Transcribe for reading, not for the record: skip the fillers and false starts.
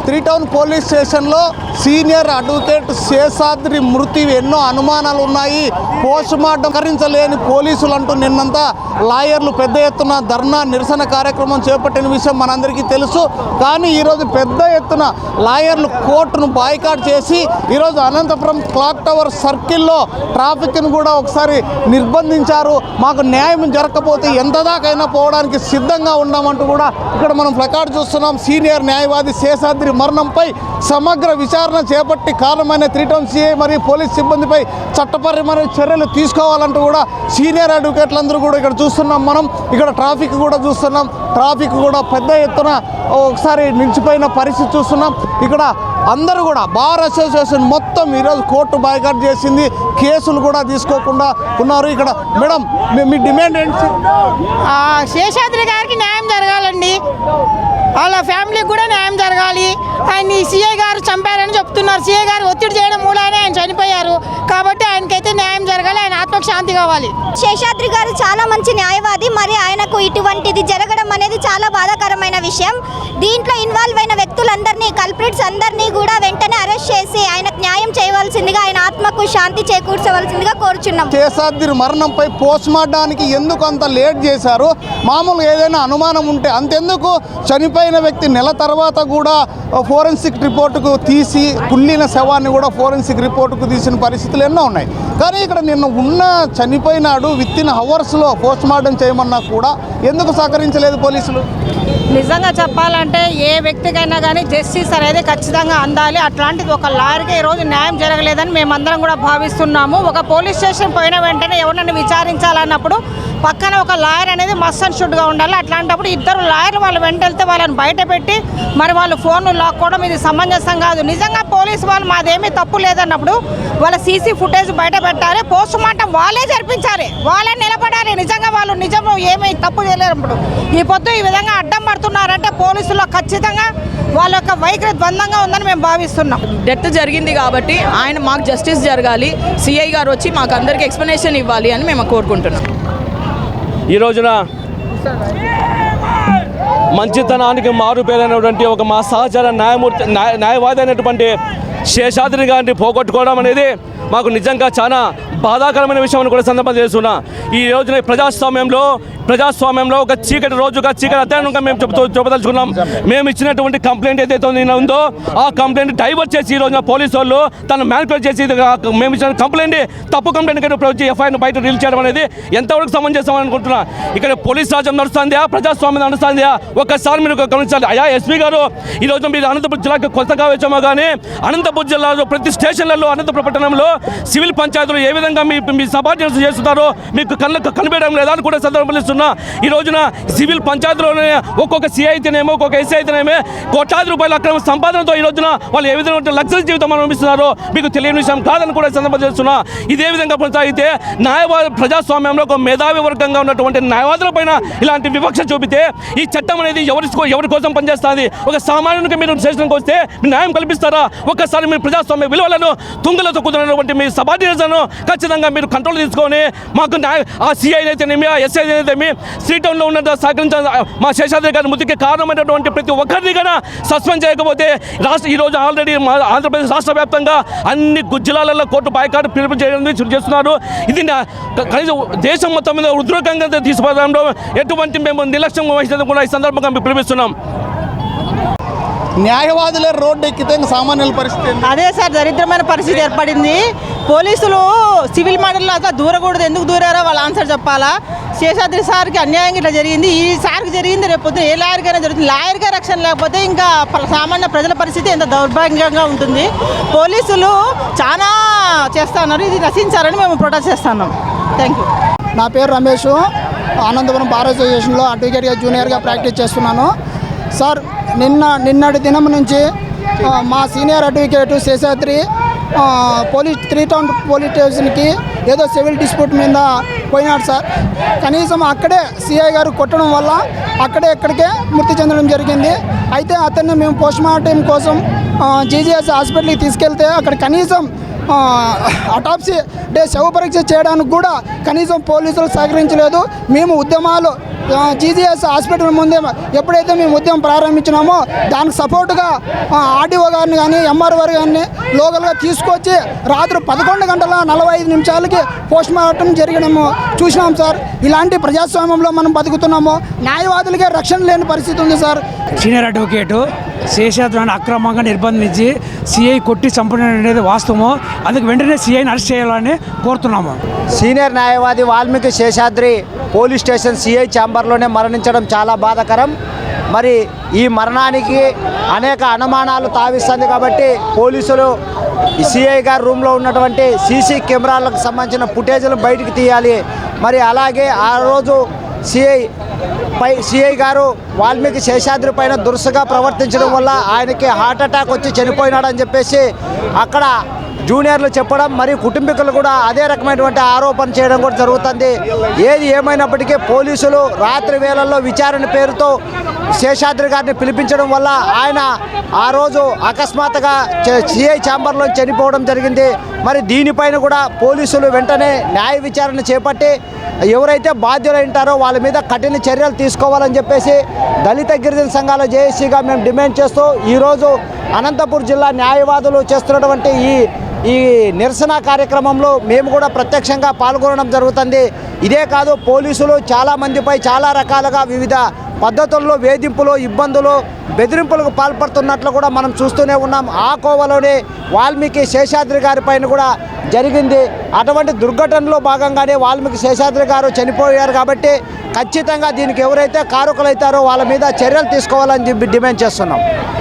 Three town police స్టేషన్లో senior advocate Seshadri మృతి ఎన్నో అనుమానాలు ఉన్నాయి. పోస్టుమార్టం కరించలేని పోలీసులు అంటూ నిన్నంతా లాయర్లు పెద్ద ఎత్తున ధర్నా నిరసన కార్యక్రమం చేపట్టిన విషయం మనందరికీ తెలుసు. కానీ ఈరోజు పెద్ద ఎత్తున లాయర్లు కోర్టును బాయ్కాట్ చేసి ఈరోజు అనంతపురం క్లాక్ టవర్ సర్కిల్లో ట్రాఫిక్ను కూడా ఒకసారి నిర్బంధించారు. మాకు న్యాయం జరగకపోతే ఎంత దాకైనా పోవడానికి సిద్ధంగా ఉన్నామంటూ కూడా ఇక్కడ మనం ప్లకార్డ్ చూస్తున్నాం. సీనియర్ న్యాయవాది శేషాద్రి మరణంపై సమగ్ర విచారణ చేపట్టి కారణమైన త్రీ టౌన్ సిఐ మరియు పోలీస్ సిబ్బందిపై చట్టపరమైన చర్యలు తీసుకోవాలంటూ కూడా సీనియర్ అడ్వకేట్లందరూ కూడా ఇక్కడ చూస్తున్నాం. మనం ఇక్కడ ట్రాఫిక్ కూడా చూస్తున్నాం. ట్రాఫిక్ కూడా పెద్ద ఎత్తున ఒకసారి నిలిచిపోయిన పరిస్థితి చూస్తున్నాం. ఇక్కడ అందరూ కూడా బార్ అసోసియేషన్ మొత్తం ఈరోజు కోర్టు బాయ్కాట్ చేసింది. కేసులు కూడా తీసుకోకుండా ఉన్నారు. ఇక్కడ మేడం మీ డిమాండ్ ఏంటి? శేషాద్రి గారికి న్యాయం జరగాలండి, వాళ్ళ ఫ్యామిలీకి కూడా న్యాయం జరగాలి. ఆయన సిఐ గారు చంపారని చెప్తున్నారు. సిఐ గారు ఒత్తిడి చేయడం మూలానే ఆయన చనిపోయారు. కాబట్టి ఆయనకైతే న్యాయం జరగాలి, ఆయన ఆత్మకు శాంతి కావాలి. శేషాద్రి గారు చాలా మంచి న్యాయవాది. మరి ఆయనకు ఇటువంటిది జరగడం అనేది చాలా బాధాకరమైన విషయం. దీంట్లో ఇన్వాల్వ్ అయిన వ్యక్తులందరినీ, కల్ప్రిట్స్ అందరినీ కూడా వెంటనే అరెస్ట్ చేసి ఆయనకు న్యాయం చేయవలసిందిగా, ఆయన ఆత్మకు శాంతి చేకూర్చవలసిందిగా కోరుచున్నాం. శేషాద్రి మరణంపై పోస్ట్ మార్టానికి ఎందుకు అంత లేట్ చేశారు? మామూలుగా ఏదైనా అనుమానం ఉంటే అంతెందుకు, చనిపోయిన వ్యక్తి నెల తర్వాత కూడా ఫోరెన్సిక్ రిపోర్టుకు తీసి కుళ్ళిన శవాన్ని కూడా ఫోరెన్సిక్ రిపోర్టుకు తీసిన పరిస్థితులు ఎన్నో ఉన్నాయి. కానీ ఇక్కడ నిన్న ఉన్న చనిపోయినాడు విత్-ఇన్ అవర్స్లో పోస్ట్ మార్టం చేయమన్నా కూడా ఎందుకు సహకరించలేదు పోలీసులు? నిజంగా చెప్పాలంటే ఏ వ్యక్తికైనా కానీ జస్టిస్ అనేది ఖచ్చితంగా అందాలి. అట్లాంటిది ఒక లాయర్కి ఈరోజు న్యాయం జరగలేదని మేమందరం కూడా భావిస్తున్నాము. ఒక పోలీస్ స్టేషన్ పోయిన వెంటనే ఎవరినైనా విచారించాలన్నప్పుడు పక్కన ఒక లాయర్ అనేది మస్ట్ అండ్ షుడ్గా ఉండాలి. అట్లాంటప్పుడు ఇద్దరు లాయర్లు వాళ్ళు వెంట వెళ్తే వాళ్ళని బయట పెట్టి మరి వాళ్ళు ఫోన్లు లాక్కోవడం ఇది సమంజసం కాదు. నిజంగా పోలీసు వాళ్ళు మాదేమీ తప్పు లేదన్నప్పుడు వాళ్ళ సీసీ ఫుటేజ్ బయట పెట్టాలి. పోస్ట్ మార్టం వాళ్ళే జరిపించాలి, వాళ్ళే నిలబడాలి. నిజంగా వాళ్ళు నిజంలో ఏమీ తప్పు చేయలేనప్పుడు ఈ పొద్దు ఈ విధంగా అడ్డం పడుతున్నారంటే పోలీసుల్లో ఖచ్చితంగా వాళ్ళ యొక్క వైఖరి ద్వంద్వంగా ఉందని మేము భావిస్తున్నాం. డెత్ జరిగింది కాబట్టి మాకు జస్టిస్ జరగాలి, సిఐ గారు వచ్చి మాకు అందరికీ ఎక్స్ప్లెనేషన్ ఇవ్వాలి అని మేము కోరుకుంటున్నాం. ఈ రోజున మంచితనానికి మారు పేరైనటువంటి ఒక మా సహచర న్యాయవాది అయినటువంటి శేషాద్రి గారిని పోగొట్టుకోవడం అనేది మాకు నిజంగా చాలా బాధాకరమైన విషయం అని కూడా సందర్భంగా చేస్తున్నా. ఈ రోజున ప్రజాస్వామ్యంలో ఒక చీకటి రోజుగా చీకటి అధ్యయనంగా మేము చెప్పదలుచుకున్నాం. మేము ఇచ్చినటువంటి కంప్లైంట్ ఏదైతే ఉందో ఆ కంప్లైంట్ డైవర్ట్ చేసి ఈ రోజున పోలీసు వాళ్ళు తను మ్యానిపులేట్ చేసి మేము ఇచ్చిన కంప్లైంట్ తప్పు కంప్లైంట్ వచ్చి ఎఫ్ఐఆర్ను బయట రిలీజ్ చేయడం అనేది ఎంతవరకు సమంజసం అనుకుంటున్నా. ఇక్కడ పోలీస్ రాజ్యం నడుస్తుందా, ప్రజాస్వామ్యం నడుస్తుందా? ఒక్కసారి మీరు గమనించాలి. అయ్యా ఎస్పీ గారు, ఈ రోజు మీరు అనంతపురం జిల్లాకి కొత్తగా వచ్చామో కానీ అనంతపురం జిల్లాలో ప్రతి స్టేషన్లలో, అనంతపురం పట్టణంలో సివిల్ పంచాయతీలు ఏ విధంగా మీ సబార్డినేట్స్ చేస్తున్నారో మీకు కనిపించడం లేదా అని కూడా సందర్భిస్తున్నా. ఈ రోజున సివిల్ పంచాయతీలోనే ఒక్కొక్క సిఐ అయితేనేమో, ఒక్కొక్క ఎస్ఐ అయితేనేమో కోట్లాది రూపాయల అక్రమ సంపాదనతో ఈ రోజున వాళ్ళు ఏ విధంగా లగ్జరీ జీవితం అనుభవిస్తున్నారో మీకు తెలియని విషయం కాదని కూడా సందర్భం చేస్తున్నా. ఇదే విధంగా కొనసాగితే న్యాయవాద ప్రజాస్వామ్యంలో ఒక మేధావి వర్గంగా ఉన్నటువంటి న్యాయవాదుల పైన ఇలాంటి వివక్ష చూపితే ఈ చట్టం అనేది ఎవరి కోసం పనిచేస్తుంది? ఒక సామాన్యునికి మీరు స్టేషన్కి వస్తే మీరు న్యాయం కల్పిస్తారా? ఒక్కసారి మీరు ప్రజాస్వామ్య విలువలను తుంగలో తొక్కుతున్నటువంటి మీ సబార్డినేట్స్ను ఖచ్చితంగా మీరు కంట్రోల్ తీసుకొని మాకు ఆ సిఐ అయితేనేమి, ఆ ఎస్ఐ అయితేనేమి, త్రీ టౌన్లో ఉన్న సహకరించిన మా శేషాద్రి గారి మృతికి కారణమైనటువంటి ప్రతి ఒక్కరిని కూడా సస్పెండ్ చేయకపోతే ఈరోజు ఆల్రెడీ ఆంధ్రప్రదేశ్ రాష్ట్ర వ్యాప్తంగా అన్ని జిల్లాలలో కోర్టు బాయ్కాట్ పిలుపు చేయడం చేస్తున్నారు. ఇది కనీసం దేశం మొత్తం మీద ఉద్రేకంగా తీసుకోవడంలో ఎటువంటి మేము నిర్లక్ష్యం వహించడం కూడా ఈ సందర్భంగా మేము పిలుపుస్తున్నాం. న్యాయవాదులే రోడ్డు ఎక్కితే సామాన్యుల పరిస్థితి అదే సార్, దరిద్రమైన పరిస్థితి ఏర్పడింది. పోలీసులు సివిల్ మర్డర్లో అసలు దూరకూడదు, ఎందుకు దూరారో వాళ్ళు ఆన్సర్ చెప్పాలా. శేషాద్రి సార్కి అన్యాయం ఇట్లా జరిగింది, ఈ సార్కి జరిగింది, రేపు ఏ లాయర్కైనా జరుగుతుంది. లాయర్గా రక్షణ లేకపోతే ఇంకా సామాన్య ప్రజల పరిస్థితి ఎంత దౌర్భాగ్యంగా ఉంటుంది. పోలీసులు చాలా చేస్తున్నారు, ఇది నశించాలని మేము ప్రొటెస్ట్ చేస్తున్నాం. Thank you. నా పేరు రమేష్, అనంతపురం బార్ అసోసియేషన్లో అడ్వకేట్గా జూనియర్గా ప్రాక్టీస్ చేస్తున్నాను. సార్, నిన్నటి దినం నుంచి మా senior advocate Seshadri three town police స్టేషన్కి ఏదో సివిల్ డిస్ప్యూట్ మీద పోయినాడు సార్. కనీసం అక్కడే సిఐ గారు కొట్టడం వల్ల ఎక్కడికే మృతి చెందడం జరిగింది. అయితే అతన్ని మేము పోస్ట్మార్టం కోసం జీజీఎస్ హాస్పిటల్కి తీసుకెళ్తే అక్కడ కనీసం అటాప్సీ శవ పరీక్ష చేయడానికి కూడా కనీసం పోలీసులు సహకరించలేదు. మేము ఉద్యమాలు జీజీఎస్ హాస్పిటల్ ముందే ఎప్పుడైతే మేము ఉద్యమం ప్రారంభించినామో దానికి సపోర్టుగా ఆర్డీఓ గారిని కానీ ఎంఆర్ఓ గారిని లోకల్గా తీసుకొచ్చి రాత్రి 11:45 పోస్ట్ మార్టం జరగడము చూసినాం సార్. ఇలాంటి ప్రజాస్వామ్యంలో మనం బతుకుతున్నాము. న్యాయవాదులకే రక్షణ లేని పరిస్థితి ఉంది సార్. సీనియర్ అడ్వకేటు శేషాద్రిని అక్రమంగా నిర్బంధించి సిఐ కొట్టి చంపడం అనేది వాస్తవము. అందుకు వెంటనే సిఐని అరెస్ట్ చేయాలని కోరుతున్నాము. సీనియర్ న్యాయవాది Valmiki Seshadri police station CI ఛాంబర్లోనే మరణించడం చాలా బాధాకరం. మరి ఈ మరణానికి అనేక అనుమానాలు తావిస్తుంది కాబట్టి పోలీసులు సిఐ గారి రూమ్లో ఉన్నటువంటి సీసీ కెమెరాలకు సంబంధించిన ఫుటేజ్లను బయటికి తీయాలి. మరి అలాగే ఆ రోజు సిఐ గారు వాల్మీకి శేషాద్రి పైన దురుసుగా ప్రవర్తించడం వల్ల ఆయనకి హార్ట్ అటాక్ వచ్చి చనిపోయినాడని చెప్పేసి అక్కడ జూనియర్లు చెప్పడం, మరి కుటుంబీకులు కూడా అదే రకమైనటువంటి ఆరోపణ చేయడం కూడా జరుగుతుంది. ఏది ఏమైనప్పటికీ పోలీసులు రాత్రి వేళల్లో విచారణ పేరుతో శేషాద్రి గారిని పిలిపించడం వల్ల ఆయన ఆ రోజు అకస్మాత్తుగా సిఐ ఛాంబర్లో చనిపోవడం జరిగింది. మరి దీనిపైన కూడా పోలీసులు వెంటనే న్యాయ విచారణ చేపట్టి ఎవరైతే బాధ్యులు ఉంటారో వాళ్ళ మీద కఠిన చర్యలు తీసుకోవాలని చెప్పేసి దళిత గిరిజన సంఘాల జేఏసీగా మేము డిమాండ్ చేస్తూ ఈరోజు అనంతపురం జిల్లా న్యాయవాదులు చేస్తున్నటువంటి ఈ నిరసన కార్యక్రమంలో మేము కూడా ప్రత్యక్షంగా పాల్గొనడం జరుగుతుంది. ఇదే కాదు, పోలీసులు చాలామందిపై చాలా రకాలుగా వివిధ పద్ధతుల్లో వేధింపులు, ఇబ్బందులు, బెదిరింపులకు పాల్పడుతున్నట్లు కూడా మనం చూస్తూనే ఉన్నాం. ఆ కోవలోనే వాల్మీకి శేషాద్రి గారి పైన కూడా జరిగింది. అటువంటి దుర్ఘటనలో భాగంగానే వాల్మీకి శేషాద్రి గారు చనిపోయారు కాబట్టి ఖచ్చితంగా దీనికి ఎవరైతే కారకులైతారో వాళ్ళ మీద చర్యలు తీసుకోవాలని డిమాండ్ చేస్తున్నాం.